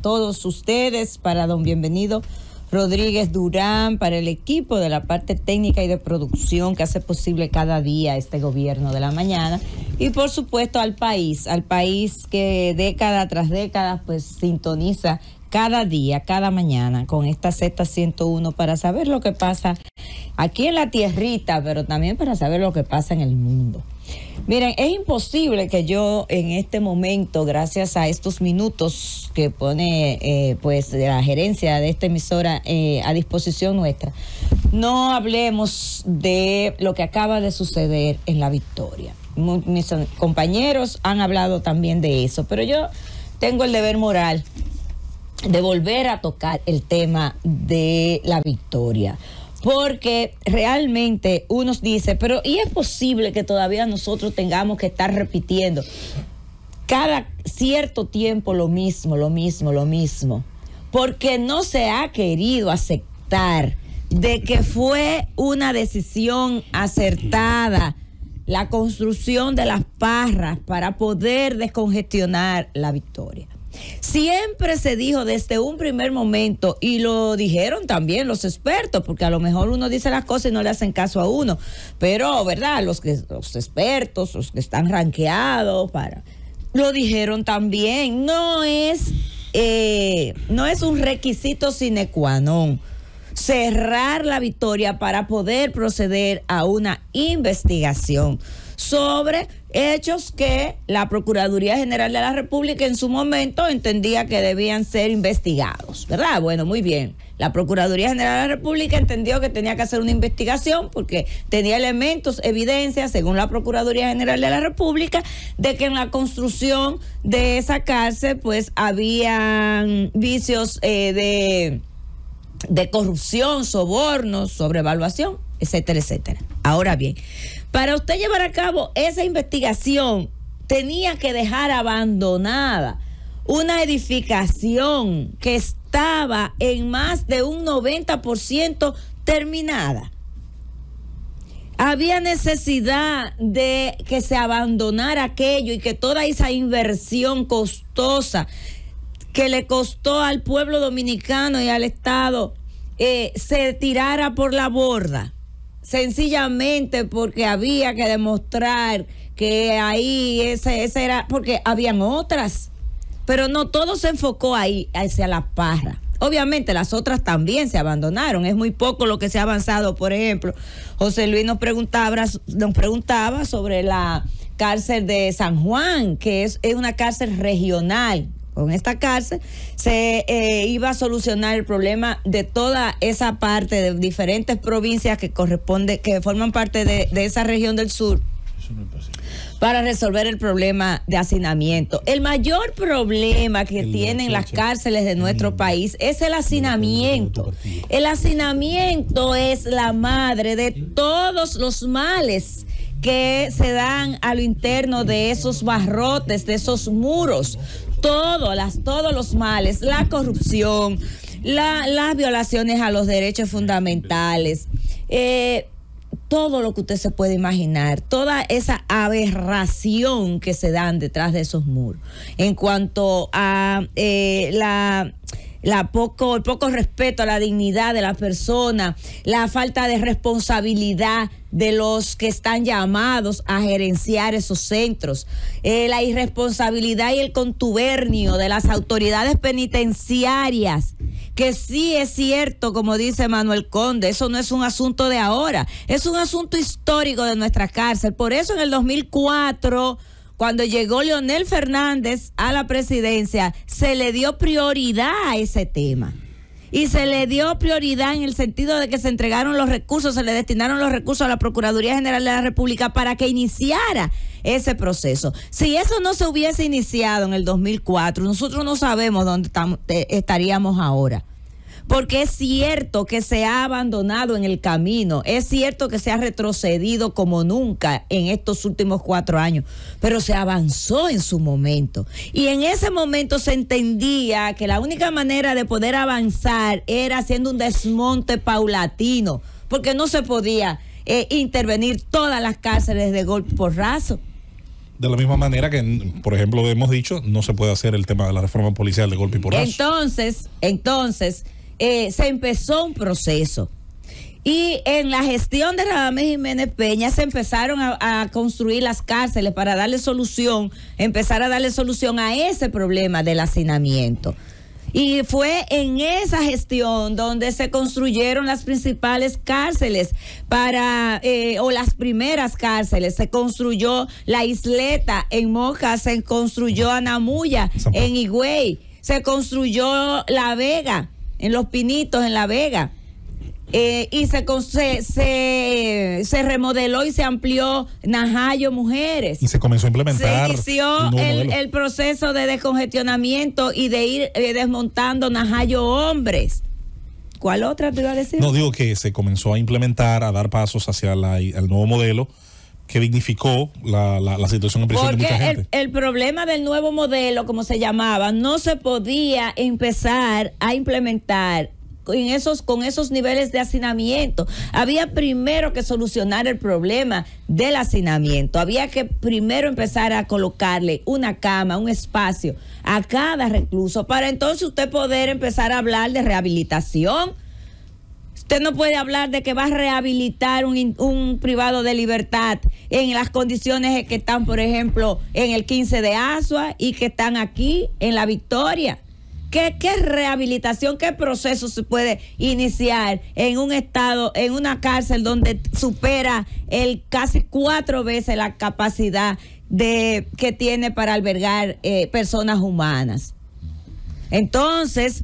todos ustedes, para don Bienvenido Rodríguez Durán, para el equipo de la parte técnica y de producción que hace posible cada día este gobierno de la mañana, y por supuesto al país que década tras década pues sintoniza cada día, cada mañana con esta Z101 para saber lo que pasa aquí en la tierrita, pero también para saber lo que pasa en el mundo. Miren, es imposible que yo en este momento, gracias a estos minutos que pone pues la gerencia de esta emisora a disposición nuestra, no hablemos de lo que acaba de suceder en La Victoria. Mis compañeros han hablado también de eso, pero yo tengo el deber moral de volver a tocar el tema de La Victoria, porque realmente uno dice, pero ¿y es posible que todavía nosotros tengamos que estar repitiendo cada cierto tiempo lo mismo? Porque no se ha querido aceptar de que fue una decisión acertada la construcción de las Parras para poder descongestionar La Victoria. Siempre se dijo desde un primer momento, y lo dijeron también los expertos, porque a lo mejor uno dice las cosas y no le hacen caso a uno, pero verdad, los expertos, los que están rankeados lo dijeron también. No es un requisito sine qua non cerrar La Victoria para poder proceder a una investigación sobre hechos que la Procuraduría General de la República en su momento entendía que debían ser investigados, ¿verdad? Bueno, muy bien. La Procuraduría General de la República entendió que tenía que hacer una investigación porque tenía elementos, evidencias, según la Procuraduría General de la República, de que en la construcción de esa cárcel pues habían vicios de corrupción, sobornos, sobrevaluación, etcétera, etcétera. Ahora bien, para usted llevar a cabo esa investigación, tenía que dejar abandonada una edificación que estaba en más de un 90% terminada. Había necesidad de que se abandonara aquello y que toda esa inversión costosa que le costó al pueblo dominicano y al Estado se tirara por la borda, sencillamente porque había que demostrar que ahí ese era, porque habían otras, pero no todo se enfocó ahí hacia las Parras. Obviamente las otras también se abandonaron, es muy poco lo que se ha avanzado. Por ejemplo, José Luis nos preguntaba sobre la cárcel de San Juan, que es una cárcel regional. Con esta cárcel se iba a solucionar el problema de toda esa parte de diferentes provincias que forman parte de esa región del sur. Eso no es posible. Para resolver el problema de hacinamiento. El mayor problema que tienen las cárceles de nuestro país es el hacinamiento. El hacinamiento es la madre de todos los males que se dan a lo interno de esos barrotes, de esos muros. Todos los males, la corrupción, las violaciones a los derechos fundamentales, todo lo que usted se puede imaginar, toda esa aberración que se dan detrás de esos muros. En cuanto a el poco respeto a la dignidad de la persona, la falta de responsabilidad de los que están llamados a gerenciar esos centros, la irresponsabilidad y el contubernio de las autoridades penitenciarias, que sí es cierto, como dice Manuel Conde, eso no es un asunto de ahora, es un asunto histórico de nuestra cárcel. Por eso en el 2004, cuando llegó Leonel Fernández a la presidencia, se le dio prioridad a ese tema. Y se le dio prioridad en el sentido de que se entregaron los recursos, se le destinaron los recursos a la Procuraduría General de la República para que iniciara ese proceso. Si eso no se hubiese iniciado en el 2004, nosotros no sabemos dónde estaríamos ahora. Porque es cierto que se ha abandonado en el camino, es cierto que se ha retrocedido como nunca en estos últimos 4 años, pero se avanzó en su momento. Y en ese momento se entendía que la única manera de poder avanzar era haciendo un desmonte paulatino, porque no se podía intervenir todas las cárceles de golpe porrazo. De la misma manera que, por ejemplo, hemos dicho, no se puede hacer el tema de la reforma policial de golpe y porrazo. Entonces, se empezó un proceso. Y en la gestión de Radamés Jiménez Peña se empezaron a construir las cárceles para empezar a darle solución a ese problema del hacinamiento. Y fue en esa gestión donde se construyeron las principales cárceles o las primeras cárceles. Se construyó La Isleta en Moca, se construyó Anamuya en Higüey, se construyó La Vega, en Los Pinitos, en La Vega. Y se remodeló y se amplió Najayo Mujeres. Y se comenzó a implementar. Se inició el proceso de descongestionamiento y de ir desmontando Najayo Hombres. ¿Cuál otra te iba a decir? No, digo que se comenzó a implementar, a dar pasos hacia el nuevo modelo que dignificó la situación en prisión de mucha gente. Porque el problema del nuevo modelo, como se llamaba, no se podía empezar a implementar con esos niveles de hacinamiento. Había primero que solucionar el problema del hacinamiento. Había que primero empezar a colocarle una cama, un espacio a cada recluso, para entonces usted poder empezar a hablar de rehabilitación. Usted no puede hablar de que va a rehabilitar un privado de libertad en las condiciones que están, por ejemplo, en el 15 de Asua y que están aquí en La Victoria. ¿Qué rehabilitación, qué proceso se puede iniciar en un estado, en una cárcel donde supera casi 4 veces la capacidad que tiene para albergar personas humanas? Entonces,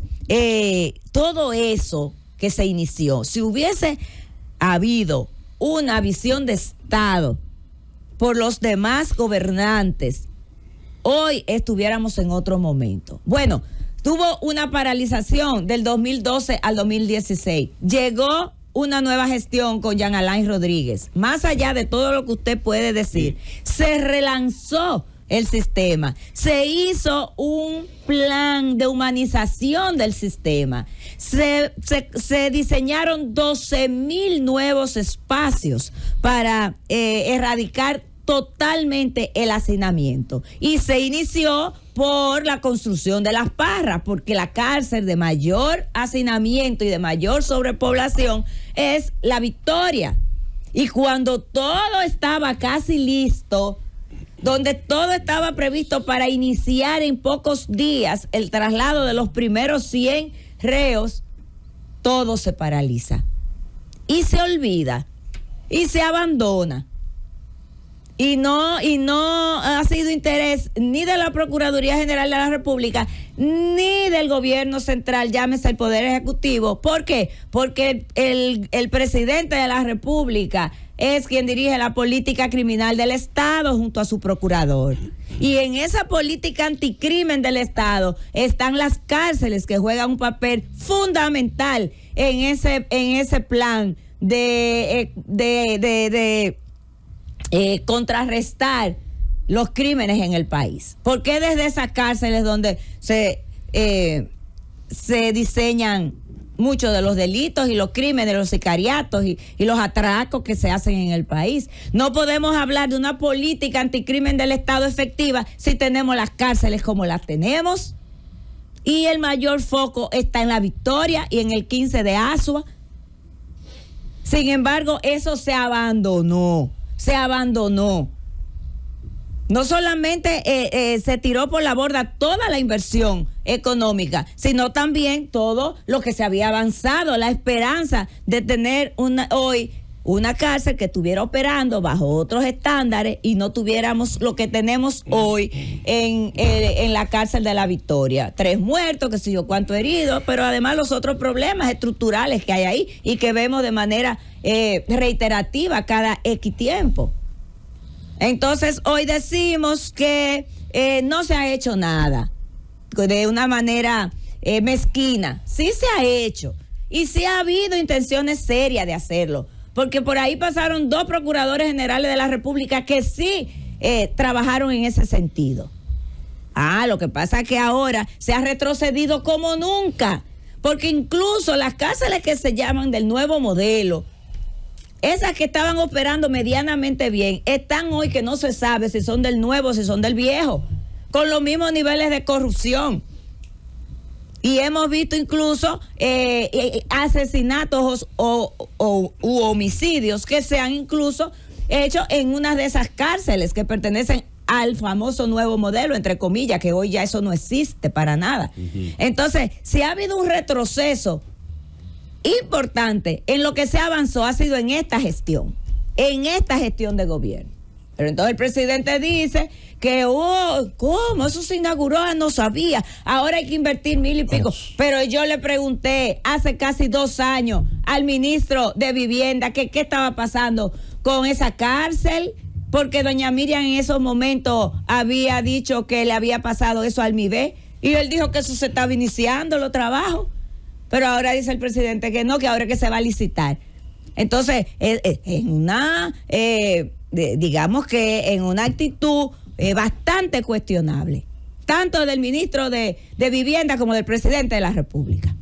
todo eso que se inició, si hubiese habido una visión de Estado por los demás gobernantes, hoy estuviéramos en otro momento. Bueno, tuvo una paralización del 2012 al 2016. Llegó una nueva gestión con Jean Alain Rodríguez. Más allá de todo lo que usted puede decir, se relanzó el sistema. Se hizo un plan de humanización del sistema. Se diseñaron 12,000 nuevos espacios para erradicar totalmente el hacinamiento, y se inició por la construcción de las Parras, porque la cárcel de mayor hacinamiento y de mayor sobrepoblación es La Victoria. Y cuando todo estaba casi listo, donde todo estaba previsto para iniciar en pocos días el traslado de los primeros 100 reos, todo se paraliza y se olvida y se abandona. Y no ha sido interés ni de la Procuraduría General de la República ni del gobierno central, llámese el Poder Ejecutivo. ¿Por qué? Porque el presidente de la República es quien dirige la política criminal del Estado junto a su procurador. Y en esa política anticrimen del Estado están las cárceles, que juegan un papel fundamental en ese plan de contrarrestar los crímenes en el país. Porque desde esas cárceles donde se diseñan muchos de los delitos y los crímenes, los sicariatos y los atracos que se hacen en el país. No podemos hablar de una política anticrimen del Estado efectiva si tenemos las cárceles como las tenemos, y el mayor foco está en La Victoria y en el 15 de Asua. Sin embargo, eso se abandonó. No solamente se tiró por la borda toda la inversión económica, sino también todo lo que se había avanzado, la esperanza de tener hoy una cárcel que estuviera operando bajo otros estándares y no tuviéramos lo que tenemos hoy en la cárcel de La Victoria. 3 muertos, qué sé yo, cuántos heridos, pero además los otros problemas estructurales que hay ahí y que vemos de manera reiterativa cada X tiempo. Entonces, hoy decimos que no se ha hecho nada de una manera mezquina. Sí se ha hecho y sí ha habido intenciones serias de hacerlo, porque por ahí pasaron 2 procuradores generales de la República que sí trabajaron en ese sentido. Lo que pasa es que ahora se ha retrocedido como nunca, porque incluso las cárceles que se llaman del nuevo modelo esas que estaban operando medianamente bien, están hoy que no se sabe si son del nuevo, si son del viejo, con los mismos niveles de corrupción. Y hemos visto incluso asesinatos u homicidios que se han incluso hecho en una de esas cárceles que pertenecen al famoso nuevo modelo, entre comillas, que hoy ya eso no existe para nada. Entonces, si ha habido un retroceso importante en lo que se avanzó, ha sido en esta gestión de gobierno. Pero entonces el presidente dice que, ¿cómo? Eso se inauguró, no sabía. Ahora hay que invertir 1,000 y pico. Pero yo le pregunté hace casi 2 años al ministro de Vivienda que qué estaba pasando con esa cárcel, porque doña Miriam en esos momentos había dicho que le había pasado eso al MIBE, y él dijo que eso se estaba iniciando, los trabajos. Pero ahora dice el presidente que no, que ahora es que se va a licitar. Entonces, digamos que en una actitud bastante cuestionable, tanto del ministro de Vivienda como del presidente de la República.